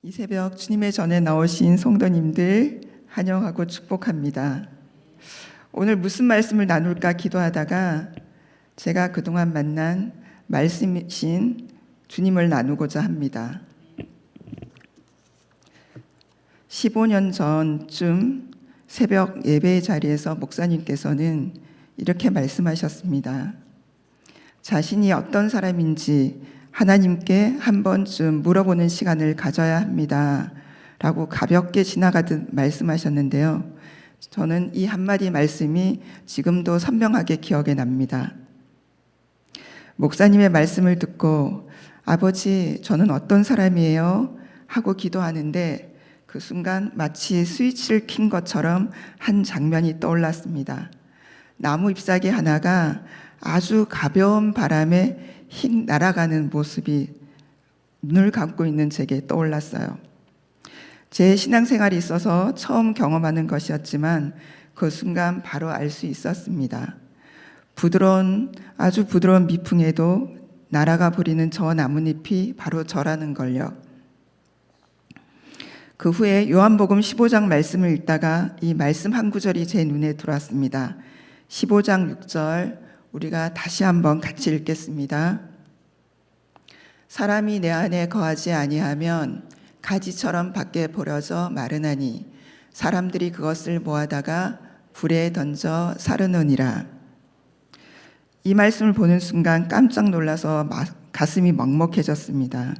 이 새벽 주님의 전에 나오신 성도님들 환영하고 축복합니다. 오늘 무슨 말씀을 나눌까 기도하다가 제가 그동안 만난 말씀이신 주님을 나누고자 합니다. 15년 전쯤 새벽 예배의 자리에서 목사님께서는 이렇게 말씀하셨습니다. 자신이 어떤 사람인지 하나님께 한 번쯤 물어보는 시간을 가져야 합니다. 라고 가볍게 지나가듯 말씀하셨는데요. 저는 이 한마디 말씀이 지금도 선명하게 기억에 납니다. 목사님의 말씀을 듣고 아버지, 저는 어떤 사람이에요? 하고 기도하는데 그 순간 마치 스위치를 킨 것처럼 한 장면이 떠올랐습니다. 나무 잎사귀 하나가 아주 가벼운 바람에 휙 날아가는 모습이 눈을 감고 있는 제게 떠올랐어요. 제 신앙생활이 있어서 처음 경험하는 것이었지만 그 순간 바로 알 수 있었습니다. 아주 부드러운 미풍에도 날아가 버리는 저 나뭇잎이 바로 저라는 걸요. 그 후에 요한복음 15장 말씀을 읽다가 이 말씀 한 구절이 제 눈에 들어왔습니다. 15장 6절 우리가 다시 한번 같이 읽겠습니다. 사람이 내 안에 거하지 아니하면 가지처럼 밖에 버려져 마르나니 사람들이 그것을 모아다가 불에 던져 사르느니라. 이 말씀을 보는 순간 깜짝 놀라서 가슴이 먹먹해졌습니다.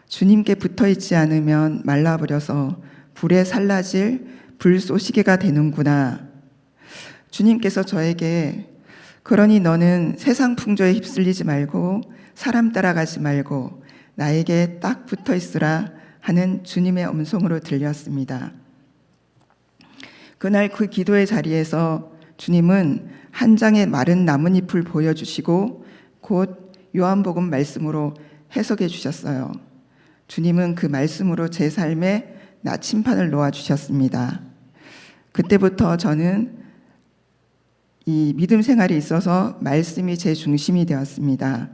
주님께 붙어있지 않으면 말라버려서 불에 살라질 불쏘시개가 되는구나. 주님께서 저에게 그러니 너는 세상 풍조에 휩쓸리지 말고 사람 따라가지 말고 나에게 딱 붙어 있으라 하는 주님의 음성으로 들렸습니다. 그날 그 기도의 자리에서 주님은 한 장의 마른 나뭇잎을 보여주시고 곧 요한복음 말씀으로 해석해 주셨어요. 주님은 그 말씀으로 제 삶에 나침판을 놓아주셨습니다. 그때부터 저는 이 믿음 생활에 있어서 말씀이 제 중심이 되었습니다.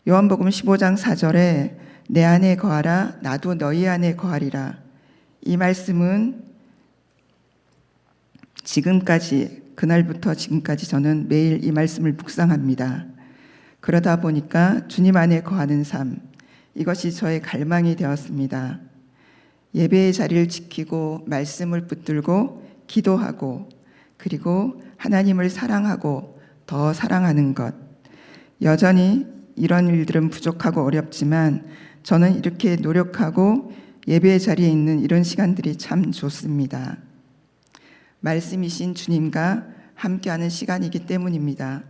요한복음 15장 4절에 내 안에 거하라 나도 너희 안에 거하리라. 이 말씀은 그날부터 지금까지 저는 매일 이 말씀을 묵상합니다. 그러다 보니까 주님 안에 거하는 삶, 이것이 저의 갈망이 되었습니다. 예배의 자리를 지키고 말씀을 붙들고 기도하고 그리고 하나님을 사랑하고 더 사랑하는 것. 여전히 이런 일들은 부족하고 어렵지만 저는 이렇게 노력하고 예배의 자리에 있는 이런 시간들이 참 좋습니다. 말씀이신 주님과 함께하는 시간이기 때문입니다.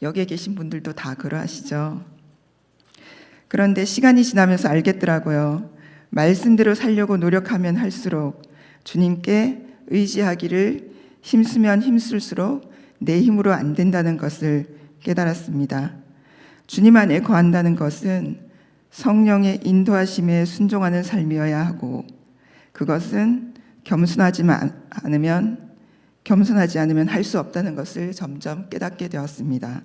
여기에 계신 분들도 다 그러하시죠. 그런데 시간이 지나면서 알겠더라고요. 말씀대로 살려고 노력하면 할수록 주님께 의지하기를 힘쓰면 힘쓸수록 내 힘으로 안 된다는 것을 깨달았습니다. 주님 안에 거한다는 것은 성령의 인도하심에 순종하는 삶이어야 하고 그것은 겸손하지 않으면 할 수 없다는 것을 점점 깨닫게 되었습니다.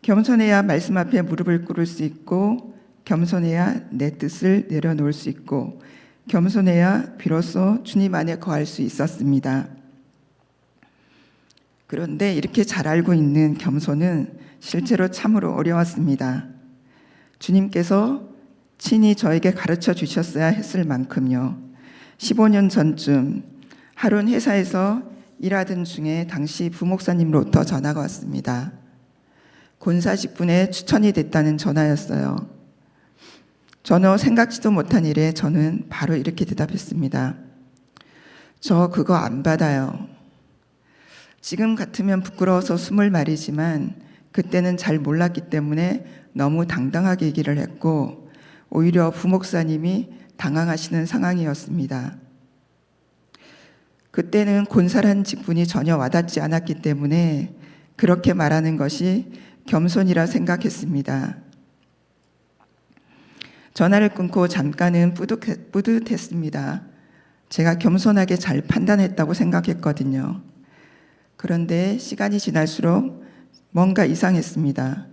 겸손해야 말씀 앞에 무릎을 꿇을 수 있고 겸손해야 내 뜻을 내려놓을 수 있고 겸손해야 비로소 주님 안에 거할 수 있었습니다. 그런데 이렇게 잘 알고 있는 겸손은 실제로 참으로 어려웠습니다. 주님께서 친히 저에게 가르쳐 주셨어야 했을 만큼요. 15년 전쯤 하룬 회사에서 일하던 중에 당시 부목사님으로부터 전화가 왔습니다. 권사 직분에 추천이 됐다는 전화였어요. 전혀 생각지도 못한 일에 저는 바로 이렇게 대답했습니다. 저 그거 안 받아요. 지금 같으면 부끄러워서 숨을 마리지만 그때는 잘 몰랐기 때문에 너무 당당하게 얘기를 했고 오히려 부목사님이 당황하시는 상황이었습니다. 그때는 권사라는 직분이 전혀 와닿지 않았기 때문에 그렇게 말하는 것이 겸손이라 생각했습니다. 전화를 끊고 잠깐은 뿌듯했습니다. 제가 겸손하게 잘 판단했다고 생각했거든요. 그런데 시간이 지날수록 뭔가 이상했습니다.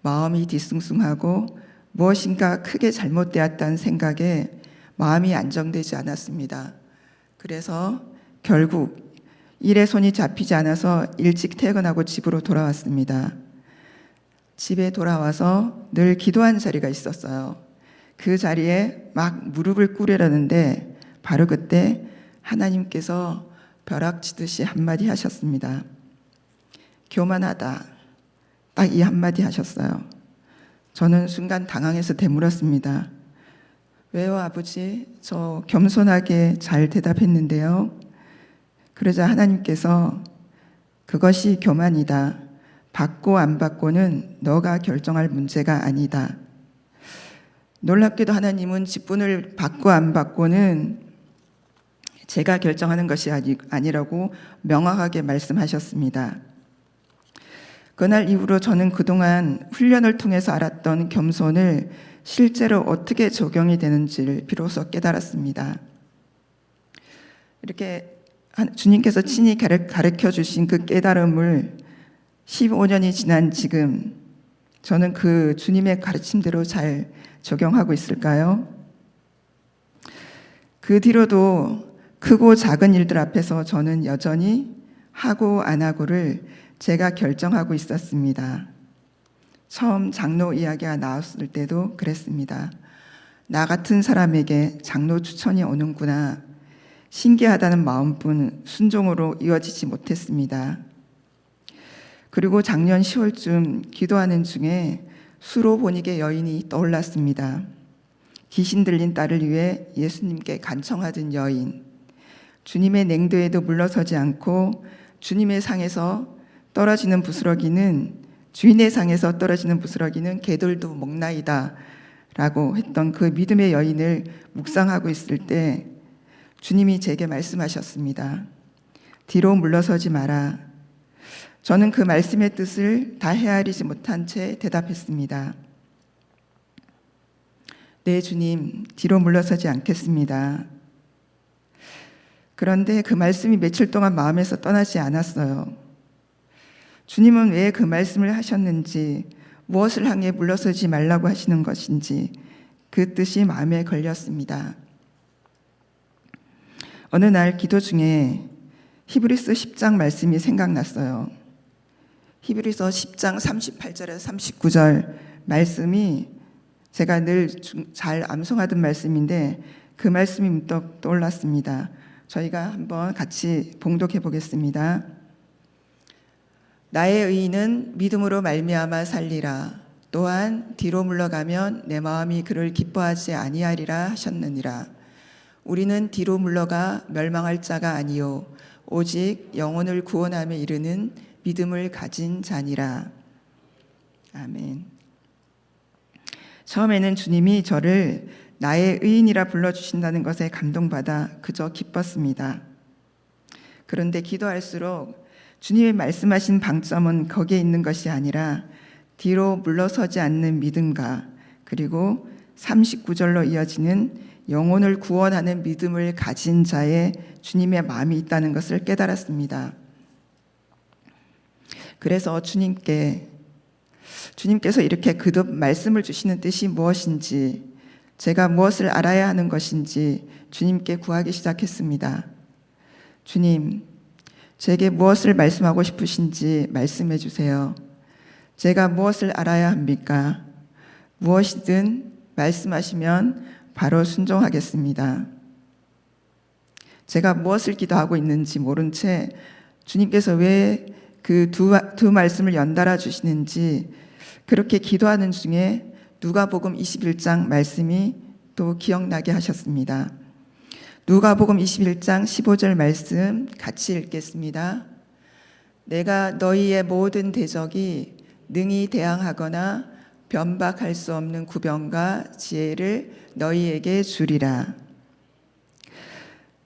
마음이 뒤숭숭하고 무엇인가 크게 잘못되었다는 생각에 마음이 안정되지 않았습니다. 그래서 결국 일에 손이 잡히지 않아서 일찍 퇴근하고 집으로 돌아왔습니다. 집에 돌아와서 늘 기도하는 자리가 있었어요. 그 자리에 막 무릎을 꿇으려는데 바로 그때 하나님께서 벼락치듯이 한마디 하셨습니다. 교만하다. 딱 이 한마디 하셨어요. 저는 순간 당황해서 되물었습니다. 왜요, 아버지? 저 겸손하게 잘 대답했는데요. 그러자 하나님께서 그것이 교만이다. 받고 안 받고는 너가 결정할 문제가 아니다. 놀랍게도 하나님은 직분을 받고 안 받고는 제가 결정하는 것이 아니라고 명확하게 말씀하셨습니다. 그날 이후로 저는 그동안 훈련을 통해서 알았던 겸손을 실제로 어떻게 적용이 되는지를 비로소 깨달았습니다. 이렇게 주님께서 친히 가르쳐 주신 그 깨달음을 15년이 지난 지금 저는 그 주님의 가르침대로 잘 적용하고 있을까요? 그 뒤로도 크고 작은 일들 앞에서 저는 여전히 하고 안 하고를 제가 결정하고 있었습니다. 처음 장로 이야기가 나왔을 때도 그랬습니다. 나 같은 사람에게 장로 추천이 오는구나. 신기하다는 마음뿐 순종으로 이어지지 못했습니다. 그리고 작년 10월쯤 기도하는 중에 수로보니게 여인이 떠올랐습니다. 귀신 들린 딸을 위해 예수님께 간청하던 여인. 주님의 냉도에도 물러서지 않고 주님의 상에서 떨어지는 부스러기는 주인의 상에서 떨어지는 부스러기는 개들도 먹나이다 라고 했던 그 믿음의 여인을 묵상하고 있을 때 주님이 제게 말씀하셨습니다. 뒤로 물러서지 마라. 저는 그 말씀의 뜻을 다 헤아리지 못한 채 대답했습니다. 네, 주님, 뒤로 물러서지 않겠습니다. 그런데 그 말씀이 며칠 동안 마음에서 떠나지 않았어요. 주님은 왜 그 말씀을 하셨는지, 무엇을 향해 물러서지 말라고 하시는 것인지 그 뜻이 마음에 걸렸습니다. 어느 날 기도 중에 히브리서 10장 말씀이 생각났어요. 히브리서 10장 38절에서 39절 말씀이 제가 늘 잘 암송하던 말씀인데 그 말씀이 문득 떠올랐습니다. 저희가 한번 같이 봉독해 보겠습니다. 나의 의인은 믿음으로 말미암아 살리라. 또한 뒤로 물러가면 내 마음이 그를 기뻐하지 아니하리라 하셨느니라. 우리는 뒤로 물러가 멸망할 자가 아니요 오직 영혼을 구원함에 이르는 믿음을 가진 자니라. 아멘. 처음에는 주님이 저를 나의 의인이라 불러주신다는 것에 감동받아 그저 기뻤습니다. 그런데 기도할수록 주님이 말씀하신 방점은 거기에 있는 것이 아니라 뒤로 물러서지 않는 믿음과 그리고 39절로 이어지는 영혼을 구원하는 믿음을 가진 자의 주님의 마음이 있다는 것을 깨달았습니다. 그래서 주님께서 이렇게 거듭 말씀을 주시는 뜻이 무엇인지, 제가 무엇을 알아야 하는 것인지 주님께 구하기 시작했습니다. 주님, 제게 무엇을 말씀하고 싶으신지 말씀해 주세요. 제가 무엇을 알아야 합니까? 무엇이든 말씀하시면 바로 순종하겠습니다. 제가 무엇을 기도하고 있는지 모른 채 주님께서 왜 그 두 말씀을 연달아 주시는지 그렇게 기도하는 중에 누가복음 21장 말씀이 또 기억나게 하셨습니다. 누가복음 21장 15절 말씀 같이 읽겠습니다. 내가 너희의 모든 대적이 능히 대항하거나 변박할 수 없는 구병과 지혜를 너희에게 주리라.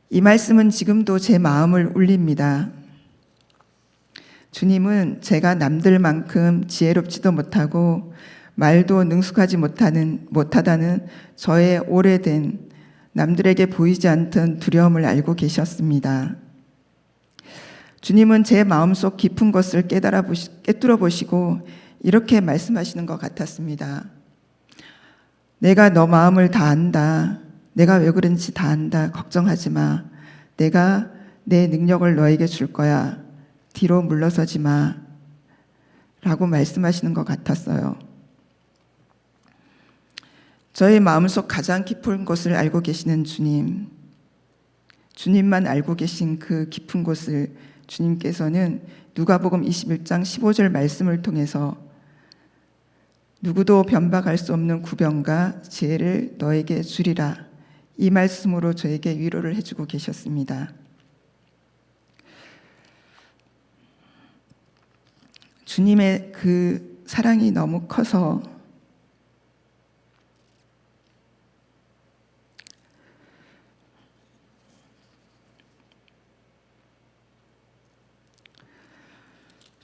이 말씀은 지금도 제 마음을 울립니다. 주님은 제가 남들만큼 지혜롭지도 못하고 말도 능숙하지 못하다는 저의 오래된 남들에게 보이지 않던 두려움을 알고 계셨습니다. 주님은 제 마음속 깊은 것을 꿰뚫어 보시고 이렇게 말씀하시는 것 같았습니다. 내가 너 마음을 다 안다. 내가 왜 그런지 다 안다. 걱정하지 마. 내가 내 능력을 너에게 줄 거야. 뒤로 물러서지 마. 라고 말씀하시는 것 같았어요. 저의 마음속 가장 깊은 곳을 알고 계시는 주님, 주님만 알고 계신 그 깊은 곳을 주님께서는 누가복음 21장 15절 말씀을 통해서 누구도 변박할 수 없는 구병과 지혜를 너에게 주리라, 이 말씀으로 저에게 위로를 해주고 계셨습니다. 주님의 그 사랑이 너무 커서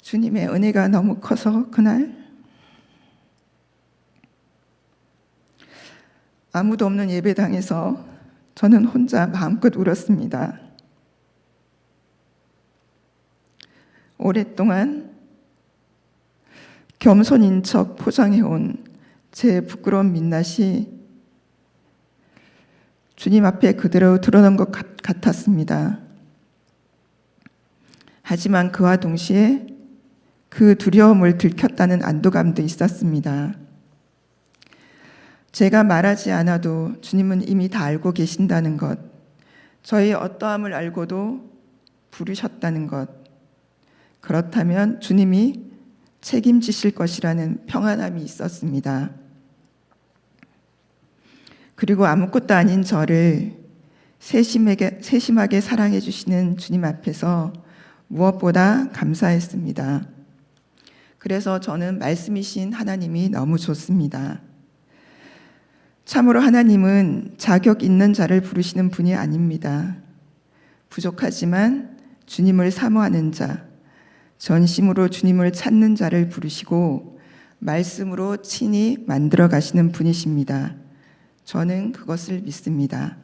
주님의 은혜가 너무 커서 그날 아무도 없는 예배당에서 저는 혼자 마음껏 울었습니다. 오랫동안 겸손인 척 포장해온 제 부끄러운 민낯이 주님 앞에 그대로 드러난 것 같았습니다. 하지만 그와 동시에 그 두려움을 들켰다는 안도감도 있었습니다. 제가 말하지 않아도 주님은 이미 다 알고 계신다는 것, 저의 어떠함을 알고도 부르셨다는 것, 그렇다면 주님이 책임지실 것이라는 평안함이 있었습니다. 그리고 아무것도 아닌 저를 세심하게 사랑해 주시는 주님 앞에서 무엇보다 감사했습니다. 그래서 저는 말씀이신 하나님이 너무 좋습니다. 참으로 하나님은 자격 있는 자를 부르시는 분이 아닙니다. 부족하지만 주님을 사모하는 자, 전심으로 주님을 찾는 자를 부르시고 말씀으로 친히 만들어 가시는 분이십니다. 저는 그것을 믿습니다.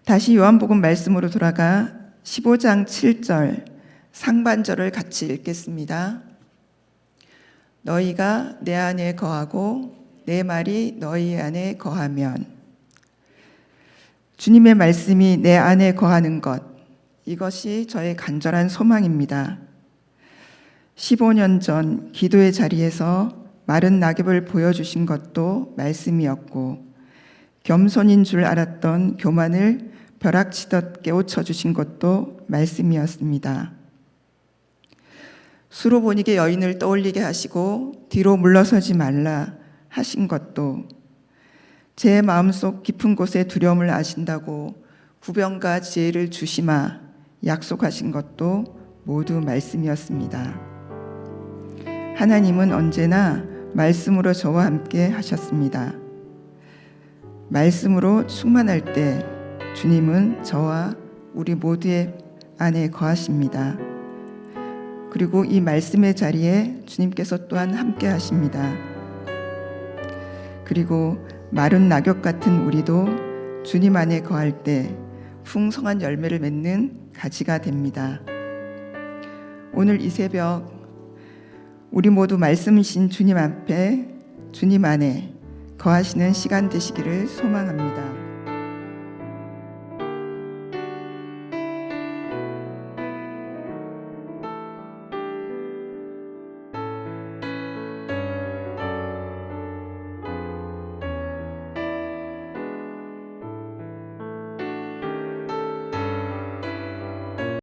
다시 요한복음 말씀으로 돌아가 15장 7절 상반절을 같이 읽겠습니다. 너희가 내 안에 거하고 내 말이 너희 안에 거하면, 주님의 말씀이 내 안에 거하는 것, 이것이 저의 간절한 소망입니다. 15년 전 기도의 자리에서 마른 낙엽을 보여주신 것도 말씀이었고, 겸손인 줄 알았던 교만을 벼락치듯 깨우쳐 주신 것도 말씀이었습니다. 수로 보니게 여인을 떠올리게 하시고 뒤로 물러서지 말라 하신 것도, 제 마음속 깊은 곳에 두려움을 아신다고 구병과 지혜를 주시마 약속하신 것도 모두 말씀이었습니다. 하나님은 언제나 말씀으로 저와 함께 하셨습니다. 말씀으로 충만할 때 주님은 저와 우리 모두의 안에 거하십니다. 그리고 이 말씀의 자리에 주님께서 또한 함께 하십니다. 그리고 마른 낙엽 같은 우리도 주님 안에 거할 때 풍성한 열매를 맺는 가지가 됩니다. 오늘 이 새벽 우리 모두 말씀이신 주님 앞에, 주님 안에 거하시는 시간 되시기를 소망합니다.